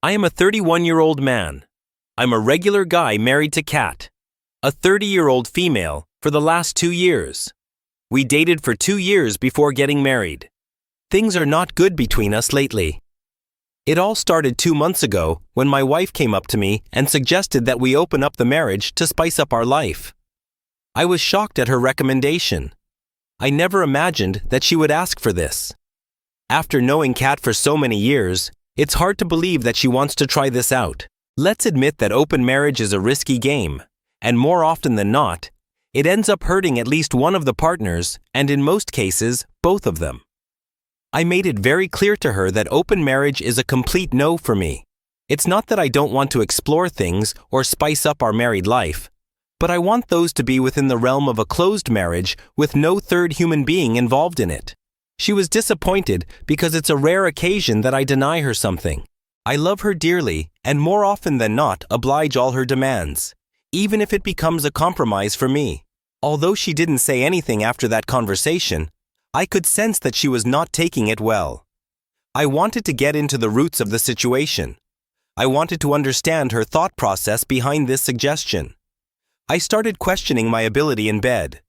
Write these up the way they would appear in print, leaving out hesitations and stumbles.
I am a 31-year-old man. I'm a regular guy married to Kat, a 30-year-old female, for the last 2 years. We dated for 2 years before getting married. Things are not good between us lately. It all started 2 months ago when my wife came up to me and suggested that we open up the marriage to spice up our life. I was shocked at her recommendation. I never imagined that she would ask for this. After knowing Kat for so many years, it's hard to believe that she wants to try this out. Let's admit that open marriage is a risky game, and more often than not, it ends up hurting at least one of the partners, and in most cases, both of them. I made it very clear to her that open marriage is a complete no for me. It's not that I don't want to explore things or spice up our married life, but I want those to be within the realm of a closed marriage with no third human being involved in it. She was disappointed because it's a rare occasion that I deny her something. I love her dearly and more often than not oblige all her demands, even if it becomes a compromise for me. Although she didn't say anything after that conversation, I could sense that she was not taking it well. I wanted to get into the roots of the situation. I wanted to understand her thought process behind this suggestion. I started questioning my ability in bed.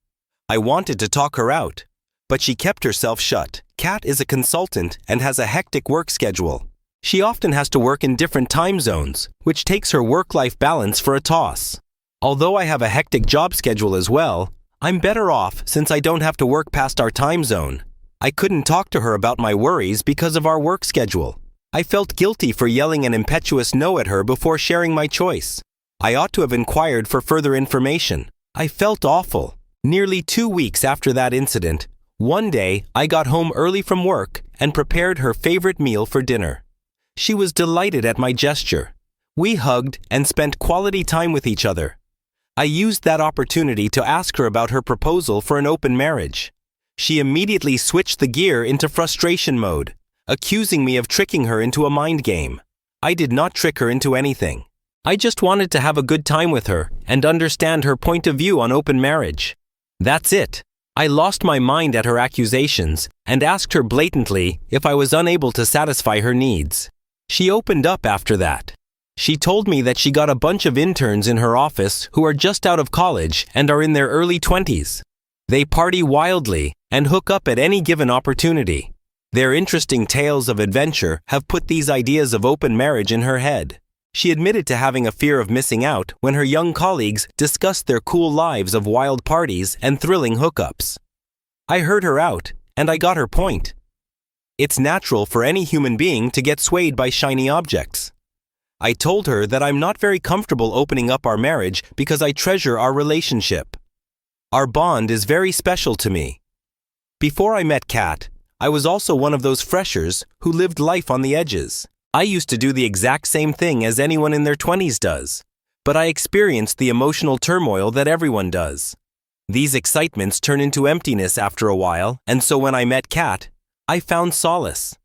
I wanted to talk her out, but she kept herself shut. Kat is a consultant and has a hectic work schedule. She often has to work in different time zones, which takes her work-life balance for a toss. Although I have a hectic job schedule as well, I'm better off since I don't have to work past our time zone. I couldn't talk to her about my worries because of our work schedule. I felt guilty for yelling an impetuous no at her before sharing my choice. I ought to have inquired for further information. I felt awful. Nearly 2 weeks after that incident, one day I got home early from work and prepared her favorite meal for dinner. She was delighted at my gesture. We hugged and spent quality time with each other. I used that opportunity to ask her about her proposal for an open marriage. She immediately switched the gear into frustration mode, accusing me of tricking her into a mind game. I did not trick her into anything. I just wanted to have a good time with her and understand her point of view on open marriage. That's it. I lost my mind at her accusations and asked her blatantly if I was unable to satisfy her needs. She opened up after that. She told me that she got a bunch of interns in her office who are just out of college and are in their early 20s. They party wildly and hook up at any given opportunity. Their interesting tales of adventure have put these ideas of open marriage in her head. She admitted to having a fear of missing out when her young colleagues discussed their cool lives of wild parties and thrilling hookups. I heard her out, and I got her point. It's natural for any human being to get swayed by shiny objects. I told her that I'm not very comfortable opening up our marriage because I treasure our relationship. Our bond is very special to me. Before I met Kat, I was also one of those freshers who lived life on the edges. I used to do the exact same thing as anyone in their 20s does, but I experienced the emotional turmoil that everyone does. These excitements turn into emptiness after a while, and so when I met Kat, I found solace.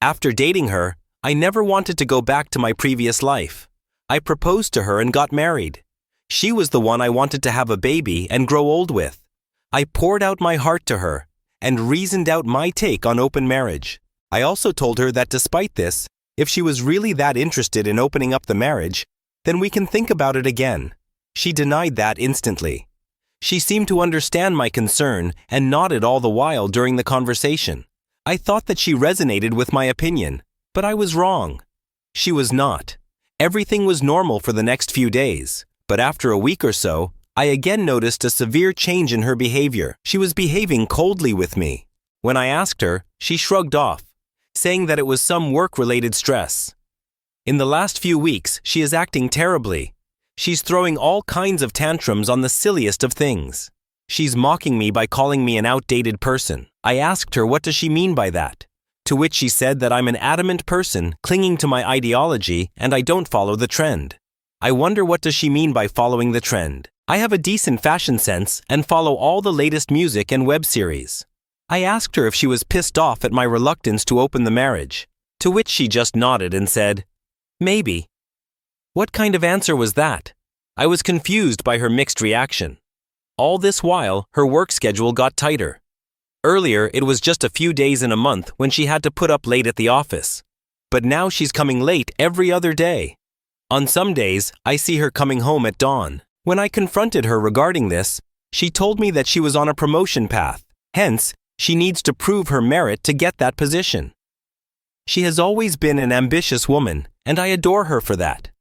After dating her, I never wanted to go back to my previous life. I proposed to her and got married. She was the one I wanted to have a baby and grow old with. I poured out my heart to her and reasoned out my take on open marriage. I also told her that despite this, if she was really that interested in opening up the marriage, then we can think about it again. She denied that instantly. She seemed to understand my concern and nodded all the while during the conversation. I thought that she resonated with my opinion, but I was wrong. She was not. Everything was normal for the next few days, but after a week or so, I again noticed a severe change in her behavior. She was behaving coldly with me. When I asked her, she shrugged off, saying that it was some work-related stress. In the last few weeks, she is acting terribly. She's throwing all kinds of tantrums on the silliest of things. She's mocking me by calling me an outdated person. I asked her what does she mean by that, to which she said that I'm an adamant person clinging to my ideology and I don't follow the trend. I wonder what does she mean by following the trend. I have a decent fashion sense and follow all the latest music and web series. I asked her if she was pissed off at my reluctance to open the marriage, to which she just nodded and said, "Maybe." What kind of answer was that? I was confused by her mixed reaction. All this while, her work schedule got tighter. Earlier, it was just a few days in a month when she had to put up late at the office. but now she's coming late every other day. On some days, I see her coming home at dawn. When I confronted her regarding this, she told me that she was on a promotion path, hence, she needs to prove her merit to get that position. She has always been an ambitious woman, and I adore her for that.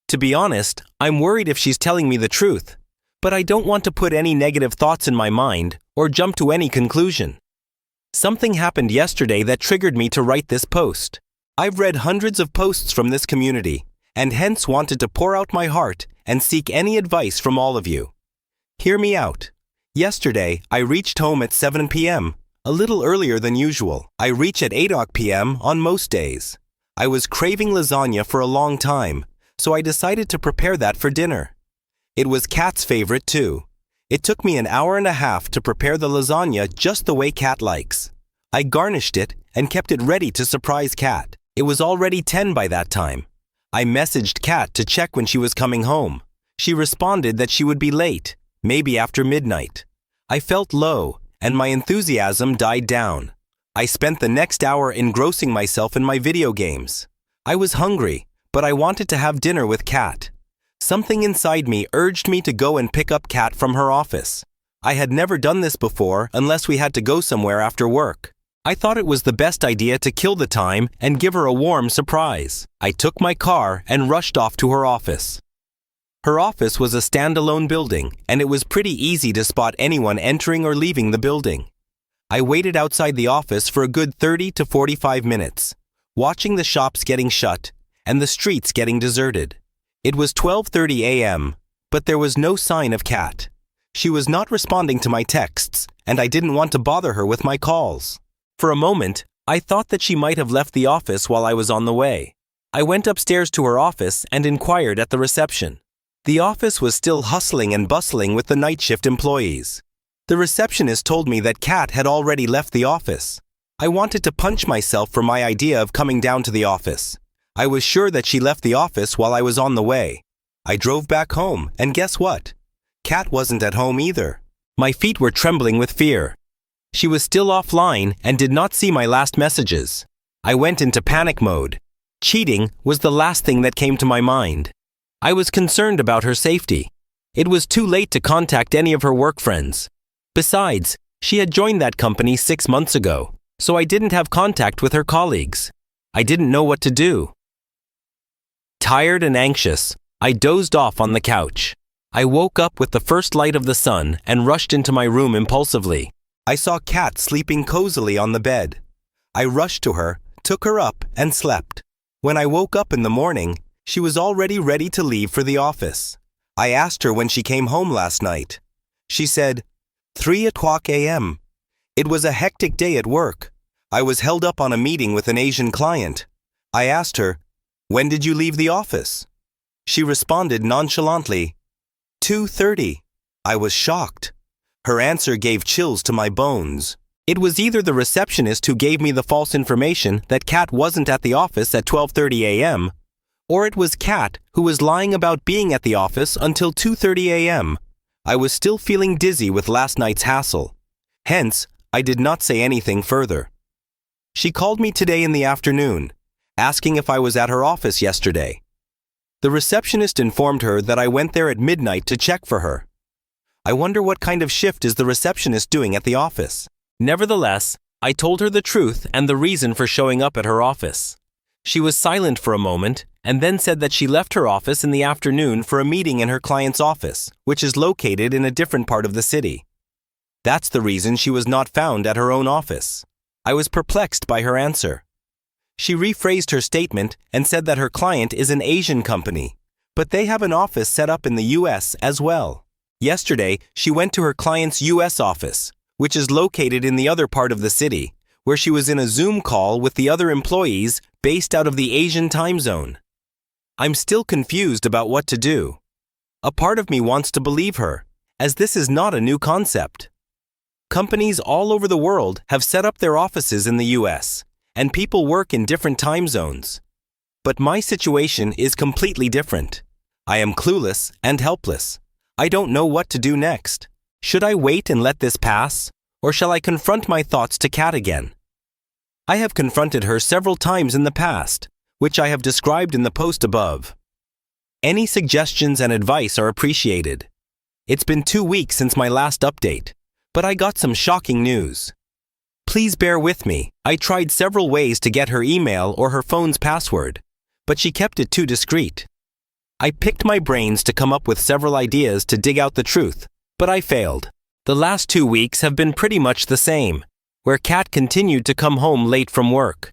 To be honest, I'm worried if she's telling me the truth, but I don't want to put any negative thoughts in my mind or jump to any conclusion. Something happened yesterday that triggered me to write this post. I've read hundreds of posts from this community, and hence wanted to pour out my heart and seek any advice from all of you. Hear me out. Yesterday, I reached home at 7 p.m., a little earlier than usual. I reach at 8 p.m. on most days. I was craving lasagna for a long time, so I decided to prepare that for dinner. It was Kat's favorite too. It took me an hour and a half to prepare the lasagna just the way Kat likes. I garnished it and kept it ready to surprise Kat. It was already 10 by that time. I messaged Kat to check when she was coming home. She responded that she would be late, maybe after midnight. I felt low, and my enthusiasm died down. I spent the next hour engrossing myself in my video games. I was hungry, but I wanted to have dinner with Kat. Something inside me urged me to go and pick up Kat from her office. I had never done this before unless we had to go somewhere after work. I thought it was the best idea to kill the time and give her a warm surprise. I took my car and rushed off to her office. Her office was a standalone building, and it was pretty easy to spot anyone entering or leaving the building. I waited outside the office for a good 30 to 45 minutes, watching the shops getting shut and the streets getting deserted. It was 12:30 a.m., but there was no sign of Kat. She was not responding to my texts, and I didn't want to bother her with my calls. For a moment, I thought that she might have left the office while I was on the way. I went upstairs to her office and inquired at the reception. The office was still hustling and bustling with the night shift employees. The receptionist told me that Kat had already left the office. I wanted to punch myself for my idea of coming down to the office. I was sure that she left the office while I was on the way. I drove back home, and guess what? Kat wasn't at home either. My feet were trembling with fear. She was still offline and did not see my last messages. I went into panic mode. Cheating was the last thing that came to my mind. I was concerned about her safety. It was too late to contact any of her work friends. Besides, she had joined that company 6 months ago, so I didn't have contact with her colleagues. I didn't know what to do. Tired and anxious, I dozed off on the couch. I woke up with the first light of the sun and rushed into my room impulsively. I saw Kat sleeping cozily on the bed. I rushed to her, took her up, and slept. When I woke up in the morning, she was already ready to leave for the office. I asked her when she came home last night. She said, 3:00 a.m. It was a hectic day at work. I was held up on a meeting with an Asian client. I asked her, when did you leave the office? She responded nonchalantly, 2:30. I was shocked. Her answer gave chills to my bones. It was either the receptionist who gave me the false information that Kat wasn't at the office at 12:30 a.m., or it was Kat who was lying about being at the office until 2:30 a.m. I was still feeling dizzy with last night's hassle. Hence, I did not say anything further. She called me today in the afternoon, asking if I was at her office yesterday. The receptionist informed her that I went there at midnight to check for her. I wonder what kind of shift is the receptionist doing at the office. Nevertheless, I told her the truth and the reason for showing up at her office. She was silent for a moment and then said that she left her office in the afternoon for a meeting in her client's office, which is located in a different part of the city. That's the reason she was not found at her own office. I was perplexed by her answer. She rephrased her statement and said that her client is an Asian company, but they have an office set up in the US as well. Yesterday, she went to her client's US office, which is located in the other part of the city, where she was in a Zoom call with the other employees based out of the Asian time zone. I'm still confused about what to do. A part of me wants to believe her, as this is not a new concept. Companies all over the world have set up their offices in the US, and people work in different time zones. But my situation is completely different. I am clueless and helpless. I don't know what to do next. Should I wait and let this pass, or shall I confront my thoughts to Kat again? I have confronted her several times in the past, which I have described in the post above. Any suggestions and advice are appreciated. It's been 2 weeks since my last update, but I got some shocking news. Please bear with me. I tried several ways to get her email or her phone's password, but she kept it too discreet. I picked my brains to come up with several ideas to dig out the truth, but I failed. The last 2 weeks have been pretty much the same, where Kat continued to come home late from work.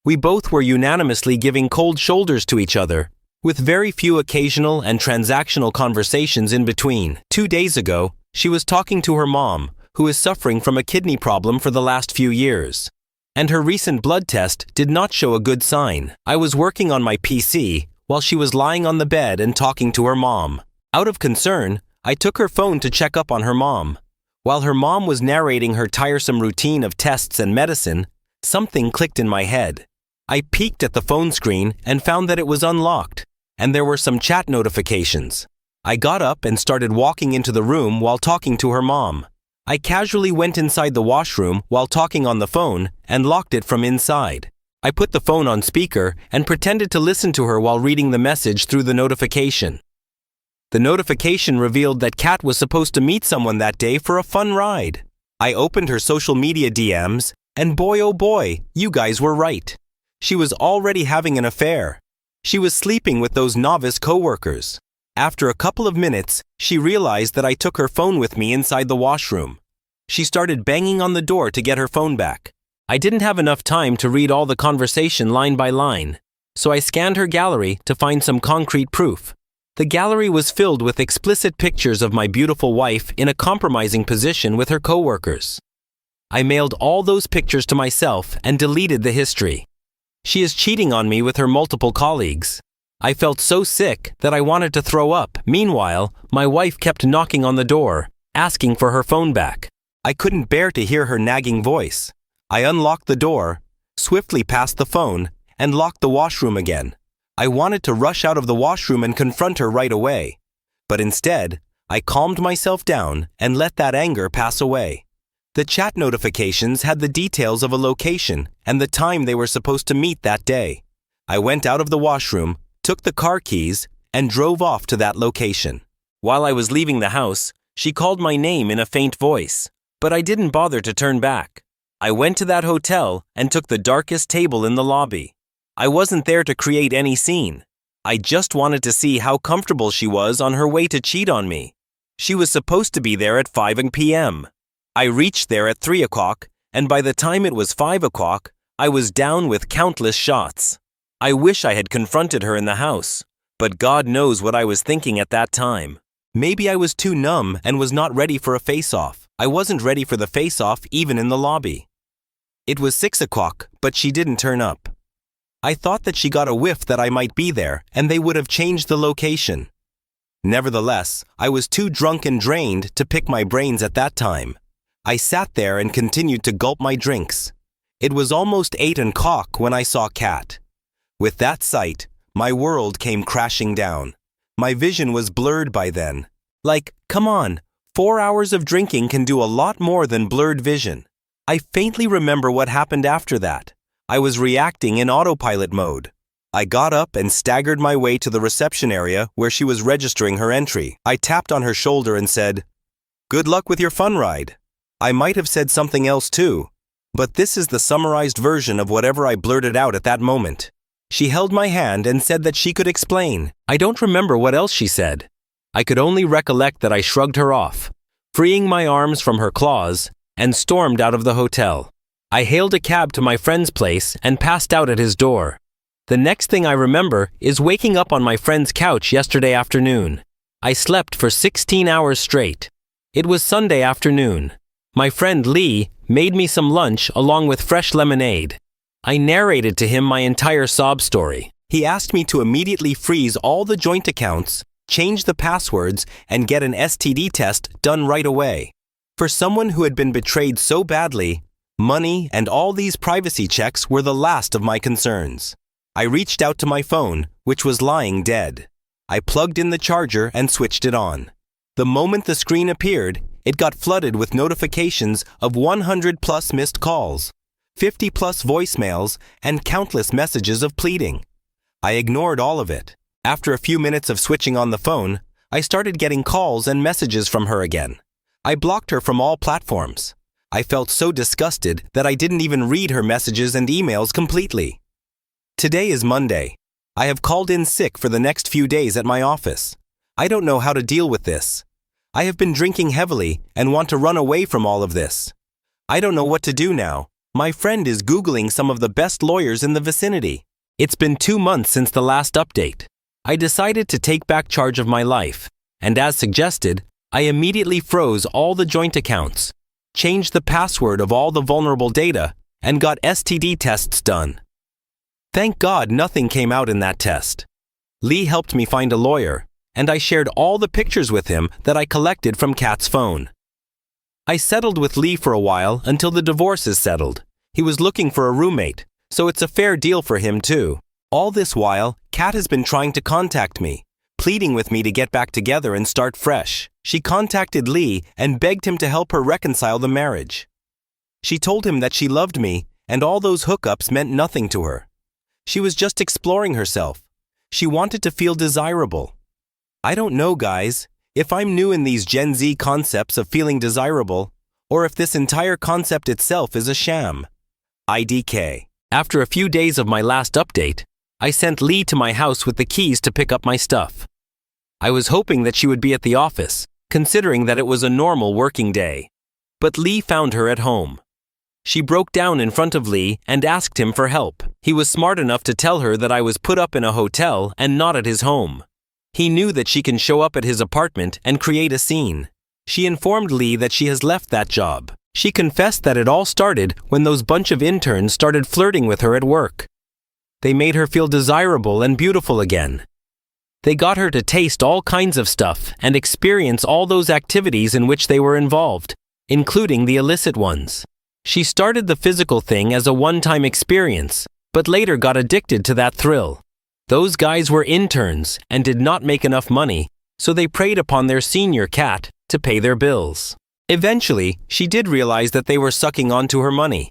We both were unanimously giving cold shoulders to each other, with very few occasional and transactional conversations in between. 2 days ago, she was talking to her mom, who is suffering from a kidney problem for the last few years. And her recent blood test did not show a good sign. I was working on my PC while she was lying on the bed and talking to her mom. Out of concern, I took her phone to check up on her mom. While her mom was narrating her tiresome routine of tests and medicine, something clicked in my head. I peeked at the phone screen and found that it was unlocked, and there were some chat notifications. I got up and started walking into the room while talking to her mom. I casually went inside the washroom while talking on the phone and locked it from inside. I put the phone on speaker and pretended to listen to her while reading the message through the notification. The notification revealed that Kat was supposed to meet someone that day for a fun ride. I opened her social media DMs, and boy oh boy, you guys were right. She was already having an affair. She was sleeping with those novice coworkers. After a couple of minutes, she realized that I took her phone with me inside the washroom. She started banging on the door to get her phone back. I didn't have enough time to read all the conversation line by line, so I scanned her gallery to find some concrete proof. The gallery was filled with explicit pictures of my beautiful wife in a compromising position with her coworkers. I mailed all those pictures to myself and deleted the history. She is cheating on me with her multiple colleagues. I felt so sick that I wanted to throw up. Meanwhile, my wife kept knocking on the door, asking for her phone back. I couldn't bear to hear her nagging voice. I unlocked the door, swiftly passed the phone, and locked the washroom again. I wanted to rush out of the washroom and confront her right away. But instead, I calmed myself down and let that anger pass away. The chat notifications had the details of a location and the time they were supposed to meet that day. I went out of the washroom, took the car keys, and drove off to that location. While I was leaving the house, she called my name in a faint voice, but I didn't bother to turn back. I went to that hotel and took the darkest table in the lobby. I wasn't there to create any scene. I just wanted to see how comfortable she was on her way to cheat on me. She was supposed to be there at 5 p.m. I reached there at 3 o'clock, and by the time it was 5 o'clock, I was down with countless shots. I wish I had confronted her in the house, but God knows what I was thinking at that time. Maybe I was too numb and was not ready for a face-off. I wasn't ready for the face-off even in the lobby. It was 6 o'clock, but she didn't turn up. I thought that she got a whiff that I might be there and they would have changed the location. Nevertheless, I was too drunk and drained to pick my brains at that time. I sat there and continued to gulp my drinks. It was almost 8 o'clock when I saw Kat. With that sight, my world came crashing down. My vision was blurred by then. Like, come on, 4 hours of drinking can do a lot more than blurred vision. I faintly remember what happened after that. I was reacting in autopilot mode. I got up and staggered my way to the reception area where she was registering her entry. I tapped on her shoulder and said, "Good luck with your fun ride." I might have said something else too, but this is the summarized version of whatever I blurted out at that moment. She held my hand and said that she could explain. I don't remember what else she said. I could only recollect that I shrugged her off, freeing my arms from her claws, and stormed out of the hotel. I hailed a cab to my friend's place and passed out at his door. The next thing I remember is waking up on my friend's couch yesterday afternoon. I slept for 16 hours straight. It was Sunday afternoon. My friend Lee made me some lunch along with fresh lemonade. I narrated to him my entire sob story. He asked me to immediately freeze all the joint accounts, change the passwords, and get an STD test done right away. For someone who had been betrayed so badly, money and all these privacy checks were the last of my concerns. I reached out to my phone, which was lying dead. I plugged in the charger and switched it on. The moment the screen appeared, it got flooded with notifications of 100 plus missed calls. 50 plus voicemails, and countless messages of pleading. I ignored all of it. After a few minutes of switching on the phone, I started getting calls and messages from her again. I blocked her from all platforms. I felt so disgusted that I didn't even read her messages and emails completely. Today is Monday. I have called in sick for the next few days at my office. I don't know how to deal with this. I have been drinking heavily and want to run away from all of this. I don't know what to do now. My friend is Googling some of the best lawyers in the vicinity. It's been 2 months since the last update. I decided to take back charge of my life, and as suggested, I immediately froze all the joint accounts, changed the password of all the vulnerable data, and got STD tests done. Thank God nothing came out in that test. Lee helped me find a lawyer, and I shared all the pictures with him that I collected from Kat's phone. I settled with Lee for a while until the divorce is settled. He was looking for a roommate, so it's a fair deal for him too. All this while, Kat has been trying to contact me, pleading with me to get back together and start fresh. She contacted Lee and begged him to help her reconcile the marriage. She told him that she loved me and all those hookups meant nothing to her. She was just exploring herself. She wanted to feel desirable. I don't know, guys, if I'm new in these Gen Z concepts of feeling desirable, or if this entire concept itself is a sham. IDK. After a few days of my last update, I sent Lee to my house with the keys to pick up my stuff. I was hoping that she would be at the office, considering that it was a normal working day. But Lee found her at home. She broke down in front of Lee and asked him for help. He was smart enough to tell her that I was put up in a hotel and not at his home. He knew that she can show up at his apartment and create a scene. She informed Lee that she has left that job. She confessed that it all started when those bunch of interns started flirting with her at work. They made her feel desirable and beautiful again. They got her to taste all kinds of stuff and experience all those activities in which they were involved, including the illicit ones. She started the physical thing as a one-time experience, but later got addicted to that thrill. Those guys were interns and did not make enough money, so they preyed upon their senior Kat to pay their bills. Eventually, she did realize that they were sucking onto her money.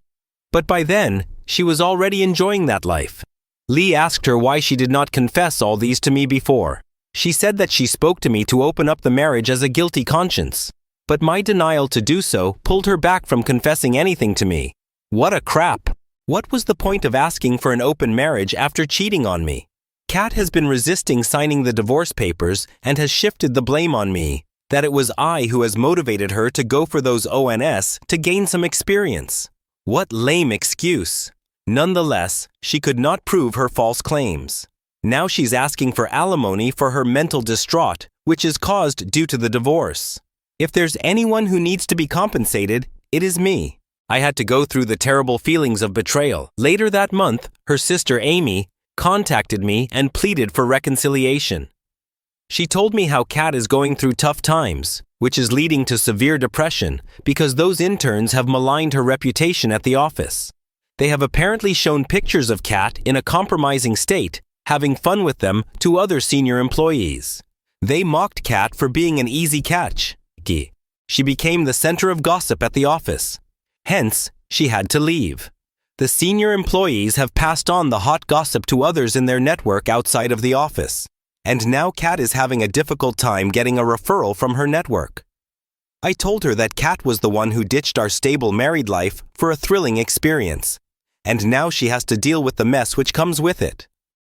But by then, she was already enjoying that life. Lee asked her why she did not confess all these to me before. She said that she spoke to me to open up the marriage as a guilty conscience. But my denial to do so pulled her back from confessing anything to me. What a crap! What was the point of asking for an open marriage after cheating on me? Kat has been resisting signing the divorce papers and has shifted the blame on me, that it was I who has motivated her to go for those ONS to gain some experience. What lame excuse! Nonetheless, she could not prove her false claims. Now she's asking for alimony for her mental distraught, which is caused due to the divorce. If there's anyone who needs to be compensated, it is me. I had to go through the terrible feelings of betrayal. Later that month, her sister Amy contacted me and pleaded for reconciliation. She told me how Kat is going through tough times, which is leading to severe depression because those interns have maligned her reputation at the office. They have apparently shown pictures of Kat in a compromising state, having fun with them to other senior employees. They mocked Kat for being an easy catch. She became the center of gossip at the office. Hence, she had to leave. The senior employees have passed on the hot gossip to others in their network outside of the office. And now Kat is having a difficult time getting a referral from her network. I told her that Kat was the one who ditched our stable married life for a thrilling experience. And now she has to deal with the mess which comes with it.